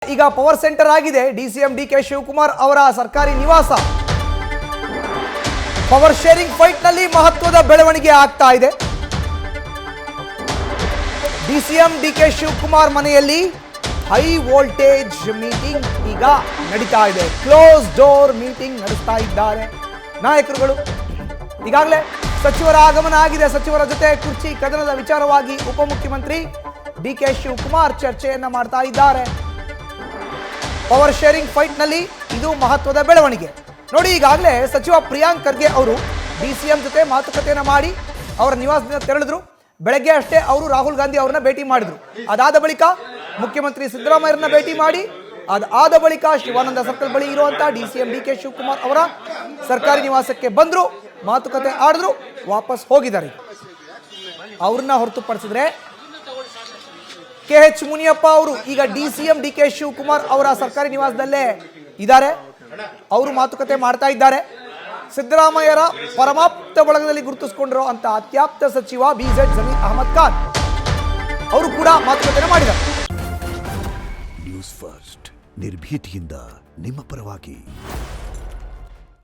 ಈಗ power centre ಆಗಿದೆ DCM DK Shivakumar ಅವರ ಸರ್ಕಾರಿ ನಿವಾಸ. ಪವರ್ ಶೇರಿಂಗ್ ಫೈಟ್ ನಲ್ಲಿ ಮಹತ್ವದ ಬೆಳವಣಿಗೆ ಆಗ್ತಾ ಇದೆ. ಡಿಸಿಎಂ ಡಿಕೆ ಶಿವಕುಮಾರ್ ಮನೆಯಲ್ಲಿ ಹೈ ವೋಲ್ಟೇಜ್ ಮೀಟಿಂಗ್ ಈಗ ನಡೀತಾ ಇದೆ. ಕ್ಲೋಸ್ ಡೋರ್ ಮೀಟಿಂಗ್ ನಡೆಸ್ತಾ ಇದ್ದಾರೆ ನಾಯಕರುಗಳು. ಈಗಾಗಲೇ ಸಚಿವರ ಆಗಮನ ಆಗಿದೆ. ಸಚಿವರ ಜೊತೆ ಕುರ್ಚಿ ಕದನದ ವಿಚಾರವಾಗಿ ಉಪಮುಖ್ಯಮಂತ್ರಿ ಡಿಕೆ ಶಿವಕುಮಾರ್ ಚರ್ಚೆಯನ್ನ ಮಾಡ್ತಾ ಇದ್ದಾರೆ. ಪವರ್ ಶೇರಿಂಗ್ ಫೈಟ್ ನಲ್ಲಿ ಇದು ಮಹತ್ವದ ಬೆಳವಣಿಗೆ ನೋಡಿ. ಈಗಾಗಲೇ ಸಚಿವ ಪ್ರಿಯಾಂಕ್ ಖರ್ಗೆ ಅವರು ಡಿಸಿಎಂ ಜೊತೆ ಮಾತುಕತೆಯನ್ನ ಮಾಡಿ ಅವರ ನಿವಾಸದಿಂದ ತೆರಳಿದ್ರು. ಬೆಳಗ್ಗೆ ಅಷ್ಟೇ ಅವರು ರಾಹುಲ್ ಗಾಂಧಿ ಅವರನ್ನ ಭೇಟಿ ಮಾಡಿದ್ರು. ಅದಾದ ಬಳಿಕ ಮುಖ್ಯಮಂತ್ರಿ ಸಿದ್ದರಾಮಯ್ಯರನ್ನ ಭೇಟಿ ಮಾಡಿ ಅದಾದ ಬಳಿಕ ಶಿವಾನಂದ ಸರ್ಕಲ್ ಬಳಿ ಇರುವಂತಹ ಡಿಸಿಎಂ ಡಿಕೆ ಶಿವಕುಮಾರ್ ಅವರ ಸರ್ಕಾರಿ ನಿವಾಸಕ್ಕೆ ಬಂದ್ರು, ಮಾತುಕತೆ ಆಡಿದ್ರು, ವಾಪಸ್ ಹೋಗಿದ್ದಾರೆ. ಅವ್ರನ್ನ ಹೊರತುಪಡಿಸಿದ್ರೆ KH ಮುನಿಯಪ್ಪ ಅವರು ಈಗ ಡಿಸಿಎಂ ಡಿಕೆ ಶಿವಕುಮಾರ್ ಅವರ ಸರ್ಕಾರಿ ನಿವಾಸದಲ್ಲೇ ಇದ್ದಾರೆ. ಅವರು ಮಾತುಕತೆ ಮಾಡ್ತಾ ಇದ್ದಾರೆ. ಸಿದ್ದರಾಮಯ್ಯರ ಪರಮಾಪ್ತ ಬಳಗದಲ್ಲಿ ಗುರುತಿಸಿಕೊಂಡಿರೋ ಅಂತ ಅತ್ಯಾಪ್ತ ಸಚಿವ BZ ಜಮೀರ್ ಅಹಮದ್ ಖಾನ್ ಅವರು ಕೂಡ ಮಾತುಕತೆ ಮಾಡಿದ್ದಾರೆ. ನ್ಯೂಸ್ ಫಸ್ಟ್ ನಿರ್ಭೀತಿಯಿಂದ ನಿಮ್ಮ ಪರವಾಗಿ.